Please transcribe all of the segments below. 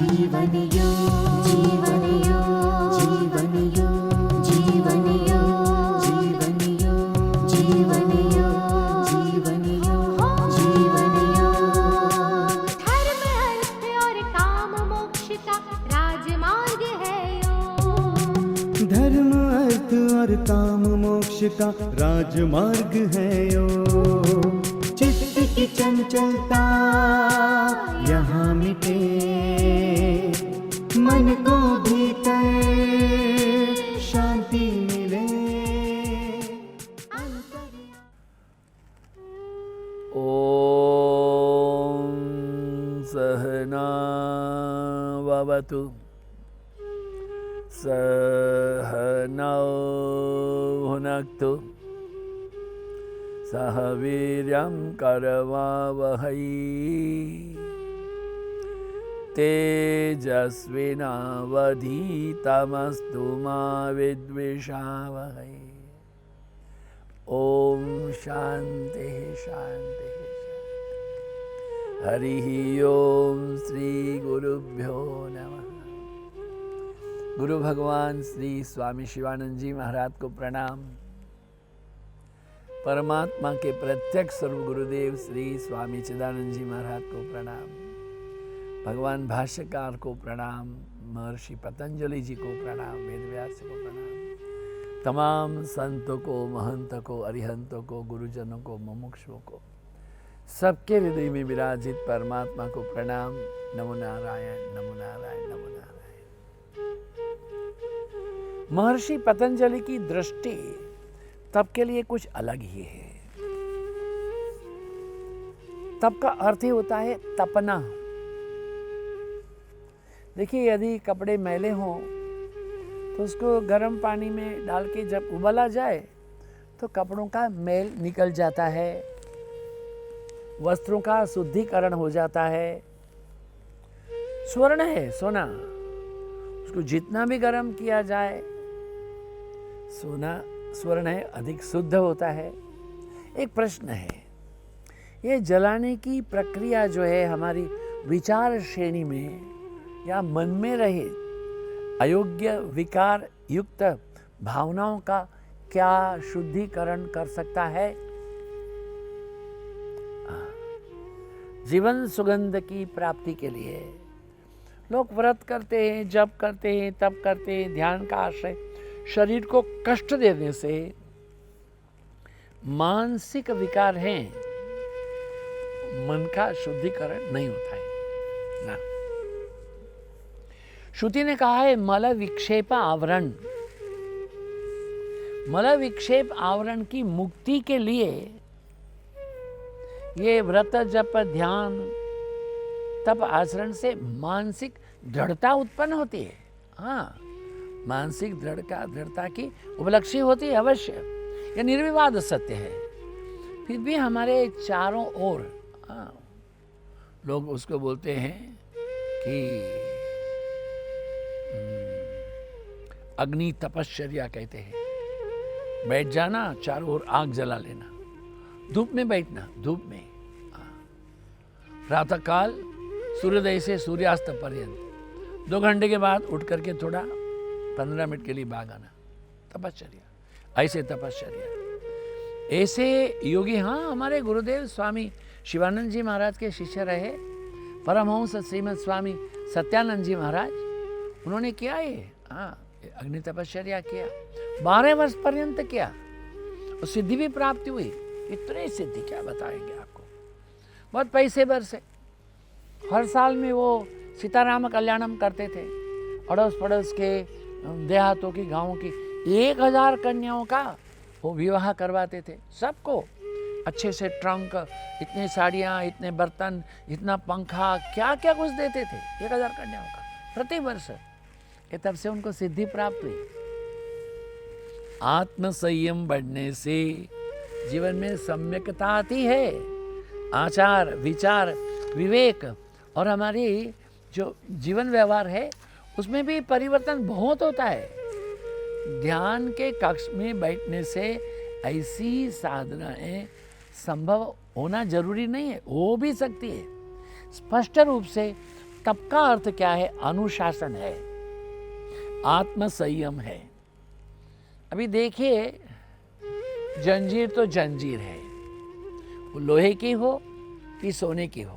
जीवन योग, जीवन योग, जीवन योग, जीवन योग, जीवन योग, जीवन योग, जीवन योग, जीवन योग। धर्म अर्थ और काम मोक्ष का राजमार्ग है योग। धर्म अर्थ और काम मोक्ष का राजमार्ग है योग। चित्त की चंचलता यहाँ मिटे, मन को भीतर शांति मिले। ओम सहना भवतु सहनौ भुनक्तु सह वीर्यं करवावहै तेजस्विनावधीतमस्तु मा विद्विषावहै। ओम शांति शांति शांति। हरि ओम श्री गुरुभ्यो नमः। गुरु भगवान श्री स्वामी शिवानंद जी महाराज को प्रणाम। परमात्मा के प्रत्यक्ष स्वरूप गुरुदेव श्री स्वामी चिदानंद जी महाराज को प्रणाम। भगवान भाष्यकार को प्रणाम। महर्षि पतंजलि जी को प्रणाम। वेदव्यास को प्रणाम। तमाम संतों को, महंतों को, अरिहंतों को, गुरुजनों को, मुमुक्षुओं को, सबके हृदय में विराजित परमात्मा को प्रणाम। नमो नारायण, नमो नारायण, नमो नारायण। महर्षि पतंजलि की दृष्टि तप के लिए कुछ अलग ही है। तप का अर्थ ही होता है तपना। देखिए, यदि कपड़े मैले हों तो उसको गर्म पानी में डाल के जब उबाला जाए तो कपड़ों का मैल निकल जाता है, वस्त्रों का शुद्धिकरण हो जाता है। स्वर्ण है, सोना, उसको जितना भी गर्म किया जाए, सोना स्वर्ण है, अधिक शुद्ध होता है। एक प्रश्न है, ये जलाने की प्रक्रिया जो है हमारी विचार श्रेणी में या मन में रहे अयोग्य विकार युक्त भावनाओं का क्या शुद्धिकरण कर सकता है? जीवन सुगंध की प्राप्ति के लिए लोग व्रत करते हैं, जप करते हैं, तप करते हैं, ध्यान का आश्रय शरीर को कष्ट देने से मानसिक विकार हैं, मन का शुद्धिकरण नहीं होता है ना। श्रुति ने कहा है मल विक्षेप आवरण। मल विक्षेप आवरण की मुक्ति के लिए ये व्रत, जप, ध्यान, तप आचरण से मानसिक दृढ़ता उत्पन्न होती है। हाँ, मानसिक दृढ़ता की उपलब्धि होती है अवश्य, यह निर्विवाद सत्य है। फिर भी हमारे चारों ओर लोग उसको बोलते हैं कि अग्नि तपश्चर्या कहते हैं। बैठ जाना, चारों ओर आग जला लेना, धूप में बैठना, धूप में प्रातः काल सूर्योदय से सूर्यास्त पर्यंत 2 घंटे के बाद उठ करके थोड़ा 15 मिनट के लिए भाग आना, तपश्चर्या। ऐसे तपश्चर्या, ऐसे योगी। हाँ, हमारे गुरुदेव स्वामी शिवानंद जी महाराज के शिष्य रहे परमहंस श्रीमद स्वामी सत्यानंद जी महाराज, उन्होंने किया ये। हाँ, अग्नि तपश्चर्या किया, 12 वर्ष पर्यंत किया और सिद्धि भी प्राप्त हुई। इतने सिद्धि क्या बताएंगे आपको, बहुत पैसे बरसे। हर साल में वो सीताराम कल्याणम करते थे। अड़ोस पड़ोस के देहातों की, गाँवों की 1000 कन्याओं का वो विवाह करवाते थे। सबको अच्छे से ट्रंक, इतनी साड़ियाँ, इतने बर्तन, इतना पंखा, क्या क्या कुछ देते थे 1000 कन्याओं का प्रति वर्ष। ये तब से उनको सिद्धि प्राप्त हुई। आत्म संयम बढ़ने से जीवन में सम्यकता आती है। आचार, विचार, विवेक और हमारी जो जीवन व्यवहार है उसमें भी परिवर्तन बहुत होता है। ध्यान के कक्ष में बैठने से ऐसी साधनाएं संभव होना जरूरी नहीं है, हो भी सकती है। स्पष्ट रूप से तप का अर्थ क्या है? अनुशासन है, आत्म संयम है। अभी देखिए, जंजीर तो जंजीर है, वो लोहे की हो कि सोने की हो।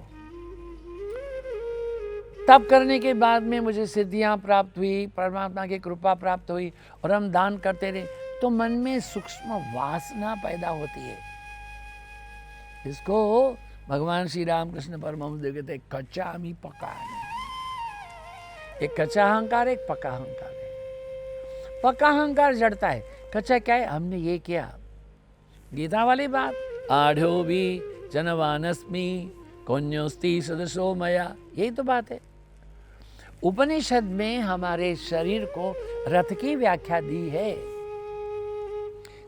तप करने के बाद में मुझे सिद्धियां प्राप्त हुई, परमात्मा की कृपा प्राप्त हुई और हम दान करते रहे, तो मन में सूक्ष्म वासना पैदा होती है। इसको भगवान श्री रामकृष्ण परमहंस देव कहते हैं कच्चा आमी पका आमी। एक कच्चा अहंकार, एक पक्का अहंकार है। पक्का अहंकार जड़ता है, कच्चा क्या है? हमने ये किया। गीता वाली बात, आढ़ो भी जनवानस्मि कौन्योस्ति सदसो मया, यही तो बात है। उपनिषद में हमारे शरीर को रथ की व्याख्या दी है।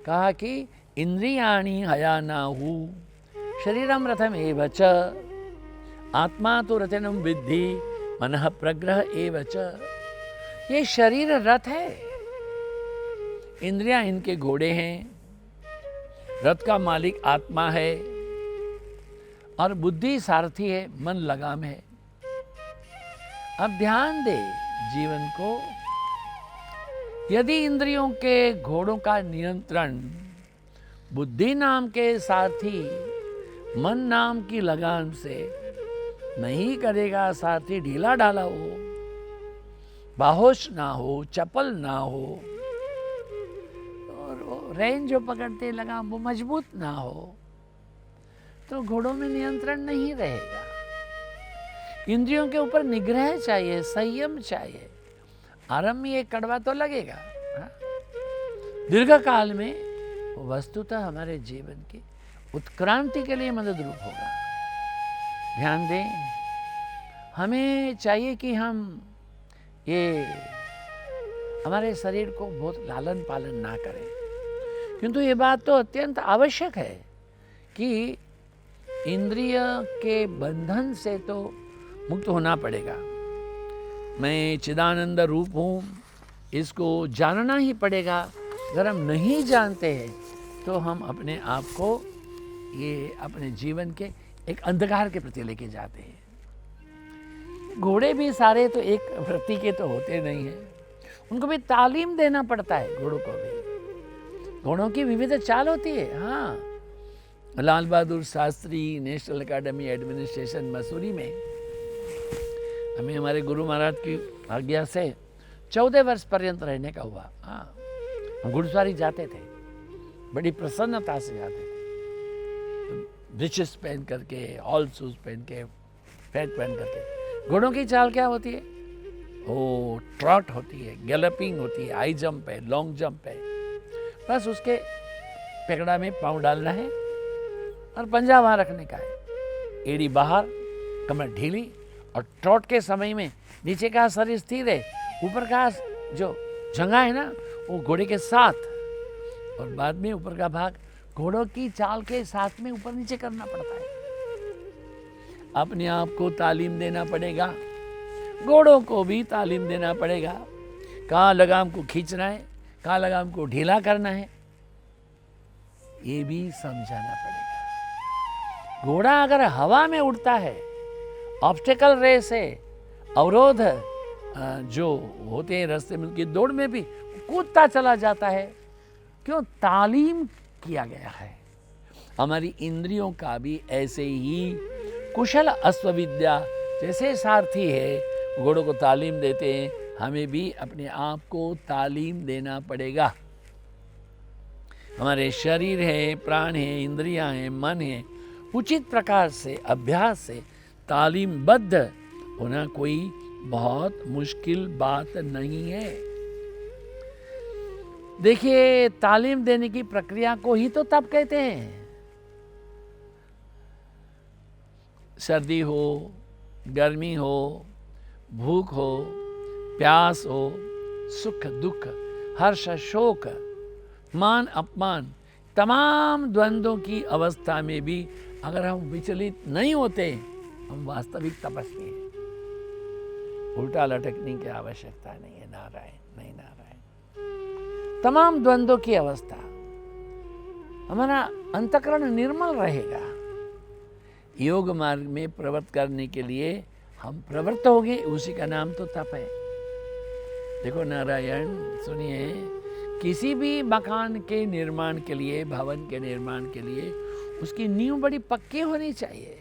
कहा कि इंद्रियाणि हयानाहु शरीरम रथम एव च, आत्मा तो रथनम विद्धि मनः प्रग्रह एव च। ये शरीर रथ है, इंद्रियां इनके घोड़े हैं, रथ का मालिक आत्मा है और बुद्धि सारथी है, मन लगाम है। अब ध्यान दे जीवन को, यदि इंद्रियों के घोड़ों का नियंत्रण बुद्धि नाम के सारथी मन नाम की लगाम से नहीं करेगा, सारथी ढीला ढाला हो, बाहोश ना हो, चपल ना हो, और वो रेंज जो पकड़ते लगाम वो मजबूत ना हो, तो घोड़ों में नियंत्रण नहीं रहेगा। इंद्रियों के ऊपर निग्रह चाहिए, संयम चाहिए। आरंभ में ये कड़वा तो लगेगा, दीर्घ काल में वो वस्तुतः हमारे जीवन की उत्क्रांति के लिए मदद रूप होगा। ध्यान दें, हमें चाहिए कि हम ये हमारे शरीर को बहुत लालन पालन ना करें, किंतु ये बात तो अत्यंत आवश्यक है कि इंद्रिय के बंधन से तो मुक्त होना पड़ेगा। मैं चिदानंद रूप हूँ, इसको जानना ही पड़ेगा। अगर हम नहीं जानते हैं तो हम अपने आप को ये अपने जीवन के एक अंधकार के प्रति लेके जाते हैं। घोड़े भी सारे तो एक वृत्ति के तो होते नहीं हैं, उनको भी तालीम देना पड़ता है। घोड़ों को भी, घोड़ों की विविध चाल होती है। हाँ, Lal Bahadur Shastri national academy administration Mussoorie में हमें हमारे गुरु महाराज की आज्ञा से 14 वर्ष पर्यंत रहने का हुआ। हाँ, हम घुड़सवारी जाते थे, बड़ी प्रसन्नता से जाते थे, ब्रिचेस पहन करके, ऑल शूज पहन के, पैंट पहन करके। घोड़ों की चाल क्या होती है? ओ ट्रॉट होती है, गैलपिंग होती है, हाई जंप है, लॉन्ग जंप है। बस उसके पेगड़ा में पाँव डालना है और पंजा वहाँ रखने का है, एड़ी बाहर, कमर ढीली, और ट्रॉट के समय में नीचे का शरीर स्थिर है, ऊपर का जो जंघा है ना वो घोड़े के साथ, और बाद में ऊपर का भाग घोड़ों की चाल के साथ में ऊपर नीचे करना पड़ता है। अपने आप को तालीम देना पड़ेगा, घोड़ों को भी तालीम देना पड़ेगा। कहाँ लगाम को खींचना है, कहाँ लगाम को ढीला करना है, ये भी समझाना पड़ेगा। घोड़ा अगर हवा में उड़ता है, ऑब्स्टेकल रेस है, अवरोध जो होते हैं रास्ते में, उनकी दौड़ में भी कूदता चला जाता है। क्यों? तालीम किया गया है। हमारी इंद्रियों का भी ऐसे ही कुशल अश्वविद्या जैसे सारथी है, घोड़ों को तालीम देते हैं, हमें भी अपने आप को तालीम देना पड़ेगा। हमारे शरीर है, प्राण है, इंद्रियां हैं, मन है, उचित प्रकार से अभ्यास से तालीमबद्ध होना कोई बहुत मुश्किल बात नहीं है। देखिए, तालीम देने की प्रक्रिया को ही तो तप कहते हैं। सर्दी हो, गर्मी हो, भूख हो, प्यास हो, सुख दुख, हर्ष शोक, मान अपमान, तमाम द्वंद्वों की अवस्था में भी अगर हम विचलित नहीं होते, हम वास्तविक तपस्वी हैं। उल्टा लटकने की आवश्यकता नहीं है। नारायण, नहीं नारायण। तमाम द्वंद्वों की अवस्था, हमारा अंतःकरण निर्मल रहेगा। योग मार्ग में प्रवृत्त करने के लिए हम प्रवृत्त हो गए, उसी का नाम तो तप है। देखो नारायण, सुनिए, किसी भी मकान के निर्माण के लिए, भवन के निर्माण के लिए उसकी नींव बड़ी पक्की होनी चाहिए।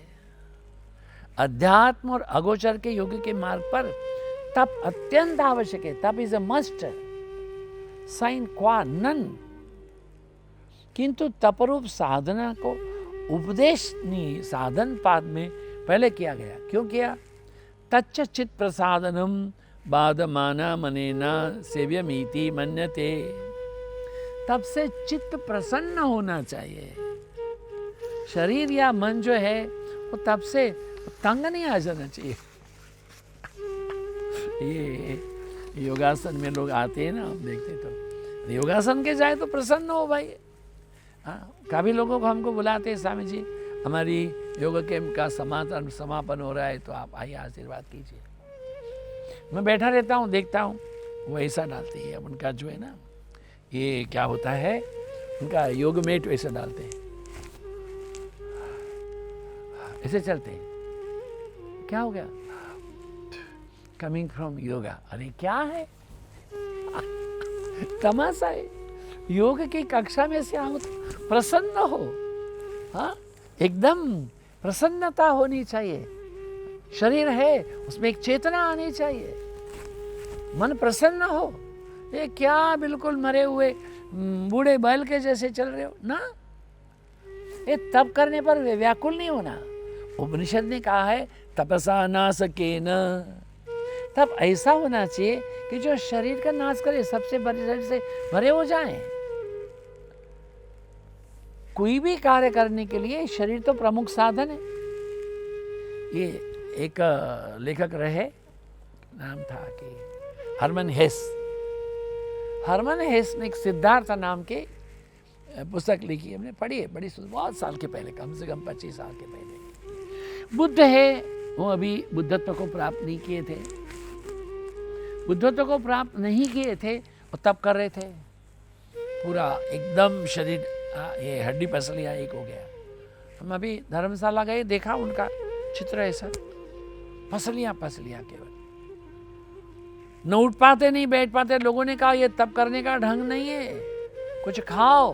अध्यात्म और अगोचर के योग के मार्ग पर तप अत्यंत आवश्यक है। तप इज अ मस्ट, साइन क्वा नन। किंतु तपरूप साधना को उपदेश साधन पाद में पहले किया गया। क्यों किया? तच्च चित प्रसादनम बाधमाना मनेना सेव्यमीति मन्यते। तब से चित्त प्रसन्न होना चाहिए। शरीर या मन जो है वो तब से तंग नहीं आ जाना चाहिए। ये योगासन में लोग आते हैं ना, हम देखते तो योगासन के जाए तो प्रसन्न हो भाई। हाँ, काफ़ी लोगों को हमको बुलाते हैं, स्वामी जी हमारी योग कैंप का समापन हो रहा है तो आप आइए आशीर्वाद कीजिए। मैं बैठा रहता हूँ, देखता हूँ, वो ऐसा डालते हैं। अब उनका जो है ना, ये क्या होता है, उनका योग मेट वैसा डालते हैं, ऐसे चलते हैं। क्या हो गया? Coming from yoga. अरे क्या है, तमाशा है। योग की कक्षा में से आओ तो प्रसन्न हो। हाँ, एकदम प्रसन्नता होनी चाहिए। शरीर है उसमें एक चेतना आनी चाहिए, मन प्रसन्न हो। ये क्या बिल्कुल मरे हुए बूढ़े बैल के जैसे चल रहे हो ना। ये तप करने पर व्याकुल नहीं होना। उपनिषद ने कहा है तपसा नासकेन। तब ऐसा होना चाहिए कि जो शरीर का नाश करे, सबसे बड़े शरीर से भरे हो जाएं। कोई भी कार्य करने के लिए शरीर तो प्रमुख साधन है। ये एक लेखक रहे, नाम था कि हरमन हेस। हरमन हेस ने एक सिद्धार्थ नाम के पुस्तक लिखी, हमने पढ़ी है, बड़ी बहुत साल के पहले, कम से कम 25 साल के पहले। बुद्ध है, वो अभी बुद्धत्व को प्राप्त नहीं किए थे। बुद्धत्व को प्राप्त नहीं किए थे, वो तप कर रहे थे। पूरा एकदम शरीर, ये हड्डी पसलियाँ एक हो गया। हम अभी धर्मशाला गए, देखा उनका चित्र ऐसा, पसलियाँ केवल, न उठ पाते नहीं बैठ पाते। लोगों ने कहा ये तप करने का ढंग नहीं है, कुछ खाओ।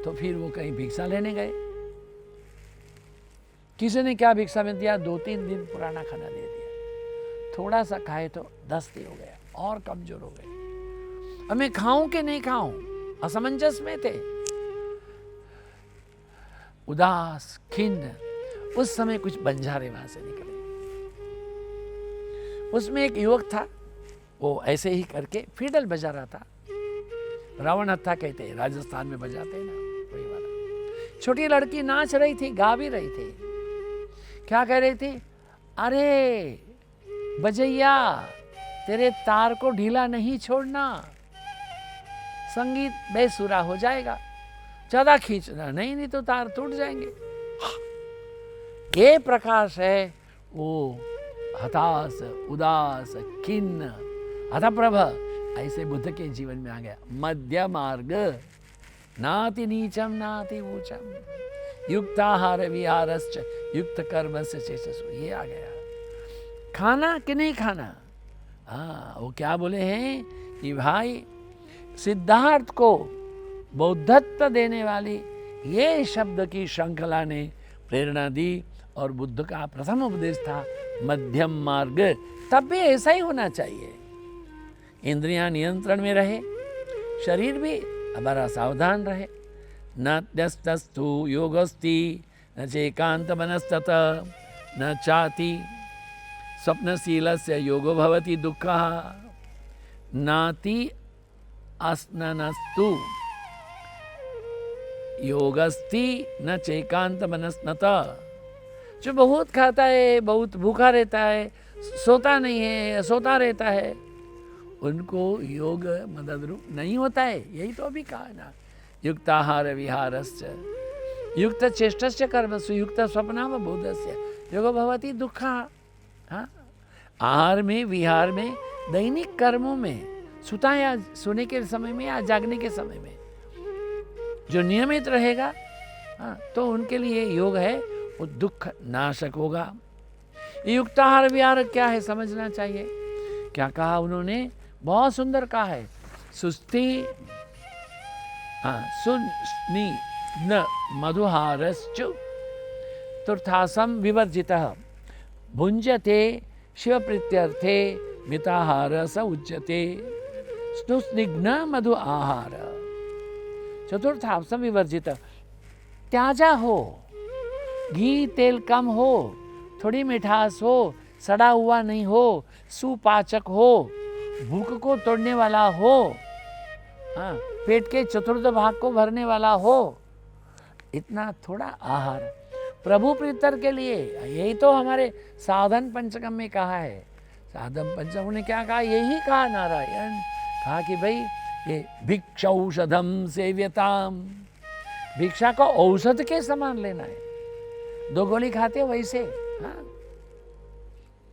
तो फिर वो कहीं भिक्षा लेने गए। किसी ने क्या भिक्षा में दिया? 2-3 दिन पुराना खाना दे दिया। थोड़ा सा खाए तो दस्त हो गया और कमजोर हो गए। अब मैं खाऊं कि नहीं खाऊं, असमंजस में थे, उदास खिन्न। उस समय कुछ बंजारे वहां से निकले। उसमें एक युवक था, वो ऐसे ही करके फिडल बजा रहा था। रावण हत्था कहते हैं, राजस्थान में बजाते हैं ना, वही वाला। छोटी लड़की नाच रही थी, गा भी रही थी। क्या कह रही थी? अरे बजैया, तेरे तार को ढीला नहीं छोड़ना, संगीत बेसुरा हो जाएगा, ज्यादा खींचना नहीं तो तार टूट जाएंगे। ये प्रकाश है वो हताश, उदास, खिन्न, हतप्रभ, ऐसे बुद्ध के जीवन में आ गया। मध्य मार्ग, नाति नीचम नाति ऊंचम, युक्ताहार विहारश्च युक्त कर्मस्य चेतसो, ये आ गया। खाना कि नहीं खाना? हाँ, वो क्या बोले हैं कि भाई सिद्धार्थ को बौद्धत्व देने वाली ये शब्द की श्रृंखला ने प्रेरणा दी, और बुद्ध का प्रथम उपदेश था मध्यम मार्ग। तब भी ऐसा ही होना चाहिए। इंद्रियां नियंत्रण में रहे, शरीर भी हमारा सावधान रहे। न त्यस्तस्तु योगस्ति न चेकांत मनस्तत न चाति स्वप्नशीलस्य योगो भवति दुःखः नाति अस्ननस्तु योगस्ति न चेकांत मनस्नत। जो बहुत खाता है, बहुत भूखा रहता है, सोता नहीं है, सोता रहता है, उनको योग मदद रूप नहीं होता है। यही तो अभी कहा ना, युक्ताहार विहारस्य युक्त चेष्टस्य कर्मसु युक्त स्वप्नाव बोधस्य योगो भवति दुःखः। हाँ, आहार में, विहार में, दैनिक कर्मों में, सुता या सोने के समय में या जागने के समय में जो नियमित रहेगा, हाँ, तो उनके लिए योग है, वो दुख नाशक होगा। युक्ताहार विहार क्या है समझना चाहिए। क्या कहा उन्होंने, बहुत सुंदर कहा है, सुस्ति सुनि न मधुहारश्च तुर्थासम विवर्जितः भुंजते शिव प्रीत्यर्थे मिताहार स उच्यते स्नुस्निग्न मधु आहार। चतुर्थासम विवर्जित, त्याजा हो, घी तेल कम हो, थोड़ी मिठास हो, सड़ा हुआ नहीं हो, सुपाचक हो, भूख को तोड़ने वाला हो, हाँ, पेट के चतुर्थ भाग को भरने वाला हो, इतना थोड़ा आहार प्रभु प्रीतर के लिए। यही तो हमारे साधन पंचकम में कहा है। साधन पंचकम ने क्या कहा, यही कहा नारायण, कहा कि भाई ये भिक्षौषधम सेव्यताम, भिक्षा को औषध के समान लेना है। 2 गोली खाते हो वैसे, हाँ,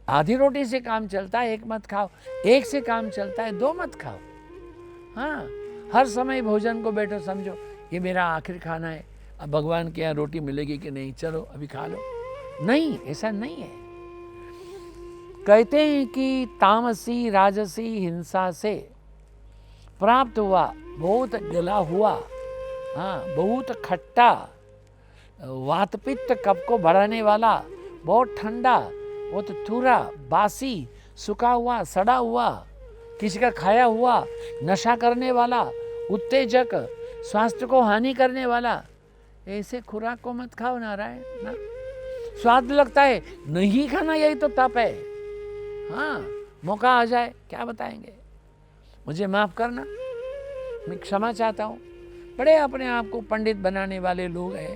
आधी रोटी से काम चलता है, 1 मत खाओ, 1 से काम चलता है, 2 मत खाओ। हाँ, हर समय भोजन को बैठो समझो ये मेरा आखिर खाना है, अब भगवान के यहाँ रोटी मिलेगी कि नहीं, चलो अभी खा लो, नहीं, ऐसा नहीं है। कहते हैं कि तामसी राजसी हिंसा से प्राप्त हुआ बहुत गला हुआ, हाँ, बहुत खट्टा, वातपित्त कफ को बढ़ाने वाला, बहुत ठंडा, बहुत थूरा, बासी, सूखा हुआ, सड़ा हुआ, किसी का खाया हुआ, नशा करने वाला, उत्तेजक, स्वास्थ्य को हानि करने वाला, ऐसे खुराक को मत खाओ नारायण ना। स्वाद लगता है, नहीं खाना, यही तो तप है। हाँ, मौका आ जाए क्या बताएंगे, मुझे माफ करना, मैं क्षमा चाहता हूँ। बड़े अपने आप को पंडित बनाने वाले लोग हैं।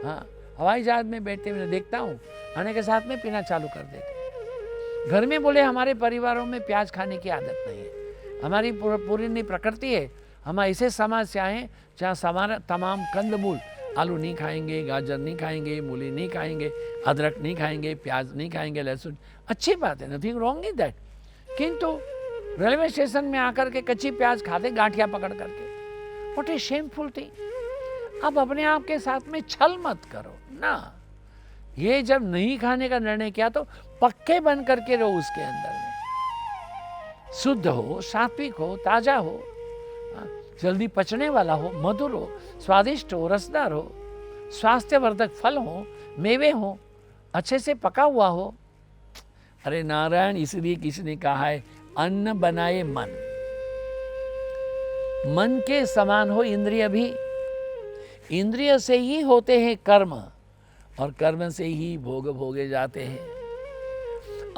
हाँ, हवाई जहाज में बैठते हुए देखता हूँ, आने के साथ में पीना चालू कर देते। घर में बोले हमारे परिवारों में प्याज खाने की आदत नहीं है, हमारी पूरी प्रकृति है, हम ऐसे समाज से आए जहाँ हमारा तमाम कंदमूल, आलू नहीं खाएंगे, गाजर नहीं खाएंगे, मूली नहीं खाएंगे, अदरक नहीं खाएंगे, प्याज नहीं खाएंगे, लहसुन, अच्छी बात है, नथिंग रॉन्ग इन दैट। किंतु रेलवे स्टेशन में आकर के कच्ची प्याज खाते गांठिया पकड़ करके, व्हाट ए शेमफुल थिंग। अब अपने आप के साथ में छल मत करो ना। ये जब नहीं खाने का निर्णय किया तो पक्के बन करके रहो उसके अंदर में, शुद्ध हो, सात्विक हो, ताजा हो, जल्दी पचने वाला हो, मधुर हो, स्वादिष्ट हो, रसदार हो, स्वास्थ्यवर्धक फल हो, मेवे हो, अच्छे से पका हुआ हो। अरे नारायण, इसलिए किसी ने कहा है अन्न बनाए मन, मन के समान हो इंद्रिय भी, इंद्रिय से ही होते हैं कर्म और कर्म से ही भोग भोगे जाते हैं।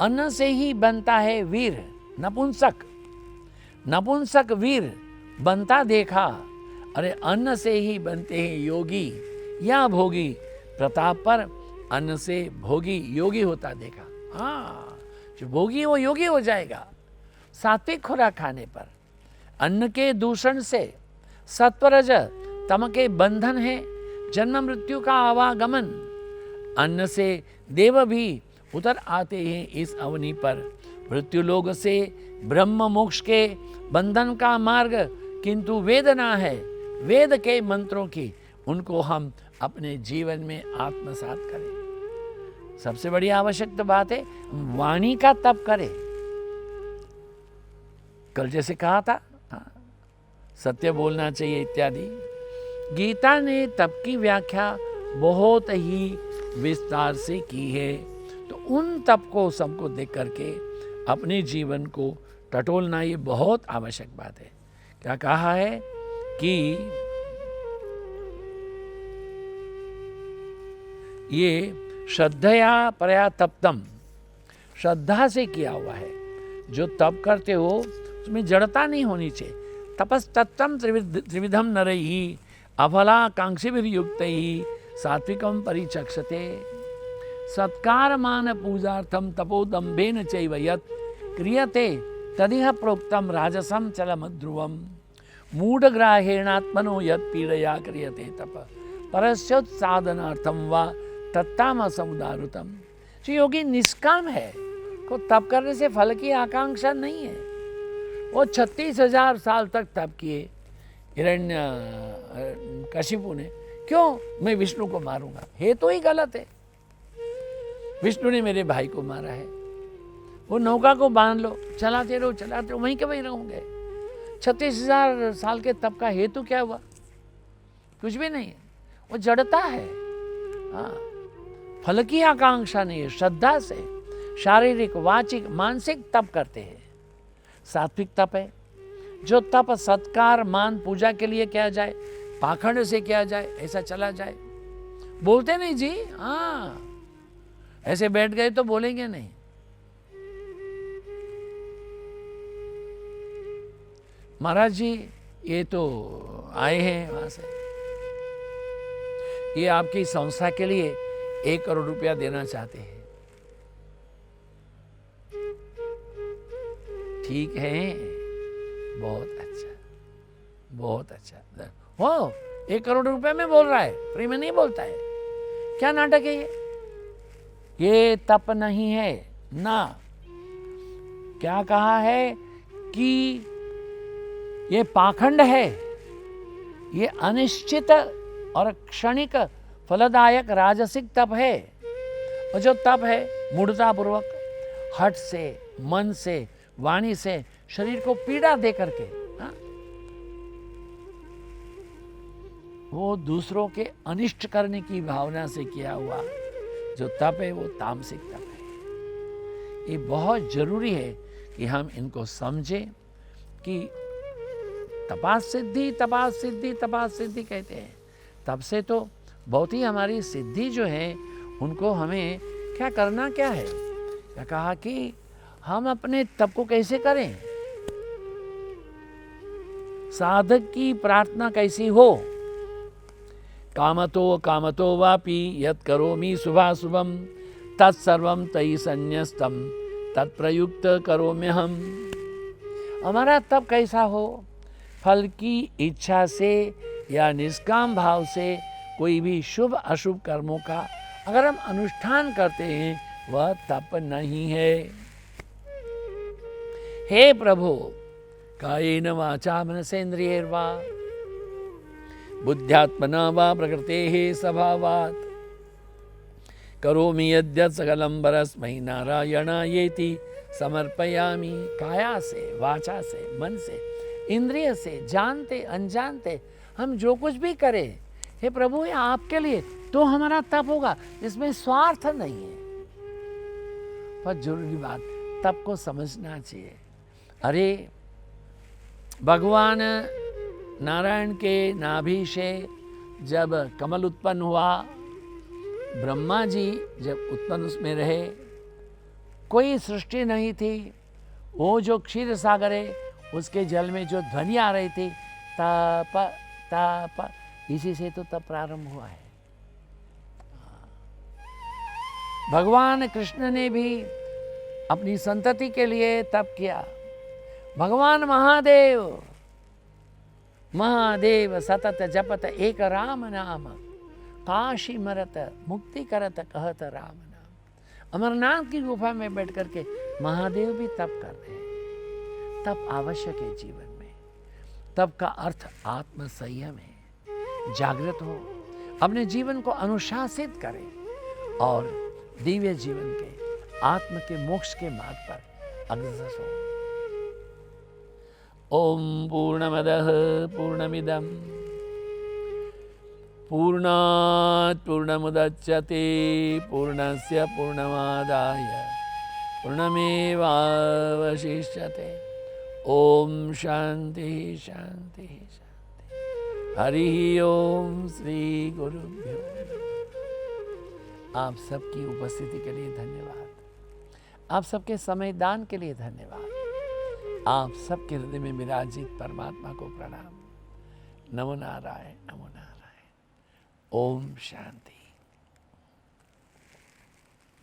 अन्न से ही बनता है वीर, नपुंसक, नपुंसक वीर बनता देखा। अरे अन्न से ही बनते हैं योगी या भोगी, प्रताप पर अन्न से भोगी योगी होता देखा। हाँ, जो भोगी वो योगी हो जाएगा सात्विक खुराक खाने पर। अन्न के दूषण से सत्वरज तम के बंधन है, जन्म मृत्यु का आवागमन। अन्न से देव भी उतर आते हैं इस अवनी पर, मृत्यु लोग से ब्रह्म मोक्ष के बंधन का मार्ग किंतु वेदना है वेद के मंत्रों की, उनको हम अपने जीवन में आत्मसात करें। सबसे बड़ी आवश्यक तो बात है वाणी का तप करें। कल जैसे कहा था, सत्य बोलना चाहिए इत्यादि। गीता ने तप की व्याख्या बहुत ही विस्तार से की है, तो उन तप को सबको देख करके अपने जीवन को टटोलना ये बहुत आवश्यक बात है। क्या कहा है कि ये श्रद्धया परया तप्तम, श्रद्धा से किया हुआ है। जो तप करते हो उसमें जड़ता नहीं होनी चाहिए। तपस्तत्वम त्रिविधम नरैः अफलाकांक्षिभिर्युक्तैः सात्विकम परिचक्षते। सत्कार मान पूजार्थम तपोदम्भेन चैव यत् क्रियते तदिह प्रोक्तम राजसम चलमध्रुवम। मूढ़ग्राहेणात्मनो यत् पीडया क्रियते तप परस्योत्साधनार्थम वा तत्तामसमुदारुतम। जो योगी निष्काम है, को तप करने से फल की आकांक्षा नहीं है। वो 36,000 साल तक तप किए हिरण्य कशिपु ने, क्यों? मैं विष्णु को मारूंगा। हे तो ही गलत है। विष्णु ने मेरे भाई को मारा है, वो नौका को बांध लो, चलाते रहो, वहीं के वहीं रहोगे। 36,000 साल के तप का हेतु क्या हुआ? कुछ भी नहीं है, वो जड़ता है। हाँ, फल की आकांक्षा नहीं है, श्रद्धा से शारीरिक, वाचिक, मानसिक तप करते हैं। सात्विक तप है, जो तप सत्कार, मान, पूजा के लिए किया जाए, पाखंड से किया जाए, ऐसा चला जाए। बोलते नहीं जी, हाँ, ऐसे बैठ गए तो बोलेंगे नहीं। महाराज जी ये तो आए हैं वहां से, ये आपकी संस्था के लिए 1 करोड़ रुपया देना चाहते हैं। ठीक है, बहुत अच्छा, बहुत अच्छा। हो, 1 करोड़ रुपए में बोल रहा है, फ्री में नहीं बोलता है। क्या नाटक है ये तप नहीं है ना। क्या कहा है कि ये पाखंड है, ये अनिश्चित और क्षणिक फलदायक राजसिक तप है। और जो तप है मूढ़ता पूर्वक, हठ से, मन से, वाणी से शरीर को पीड़ा दे करके, हाँ? वो दूसरों के अनिष्ट करने की भावना से किया हुआ जो तप है वो तामसिक तप है। ये बहुत जरूरी है कि हम इनको समझें कि तपास सिद्धि, तपास सिद्धि, तपास सिद्धि कहते हैं। तब से तो बहुत ही हमारी सिद्धि जो है उनको हमें क्या करना क्या है। क्या कहा कि हम अपने तप को कैसे करें, साधक की प्रार्थना कैसी हो। कामतो वापि यत् करोमि शुभाशुभम तत्सर्वम तयि संन्यस्तम तत्प्रयुक्त करोम्यहम। हमारा तप कैसा हो, फल की इच्छा से या निष्काम भाव से कोई भी शुभ अशुभ कर्मों का अगर हम अनुष्ठान करते हैं वह तप नहीं है। हे प्रभु, कायेन वाचा मनसेन्द्रियैर्वा बुद्ध्यात्मना वा प्रकृतेः स्वभावात् करोमि यद्यत् सकलं परस्मै नारायणायेति समर्पयामि। काया से, वाचा से, मन से, इंद्रिय से, जानते अनजानते हम जो कुछ भी करें, हे प्रभु ये आपके लिए, तो हमारा तप होगा, इसमें स्वार्थ नहीं है। पर जरूरी बात, तप को समझना चाहिए। अरे भगवान नारायण के नाभि से जब कमल उत्पन्न हुआ, ब्रह्मा जी जब उत्पन्न उसमें रहे, कोई सृष्टि नहीं थी। वो जो क्षीर सागर है उसके जल में जो ध्वनि आ रही थी, तप तप, इसी से तो तप प्रारंभ हुआ है। भगवान कृष्ण ने भी अपनी संतति के लिए तप किया। भगवान महादेव महादेव सतत जपत एक राम नाम, काशी मरत मुक्ति करत कहत राम नाम। अमरनाथ की गुफा में बैठ करके महादेव भी तप कर रहे हैं। तप आवश्यक है जीवन में। तप का अर्थ आत्म संयम है। जागृत हो, अपने जीवन को अनुशासित करें और दिव्य जीवन के, आत्म के मोक्ष के मार्ग पर अग्रसर हो। ओम पूर्णमदः पूर्णमिदं पूर्णात् पूर्णमुदच्यते पूर्णस्य पूर्णमादाय पूर्णमेवावशिष्यते। ओम शांति शांति शांति। हरि ओम श्री गुरुभ्यो। आप सबकी उपस्थिति के लिए धन्यवाद। आप सबके समय दान के लिए धन्यवाद। आप सबके हृदय में विराजित परमात्मा को प्रणाम। नमो नारायण, नमो नारायण। ओम शांति।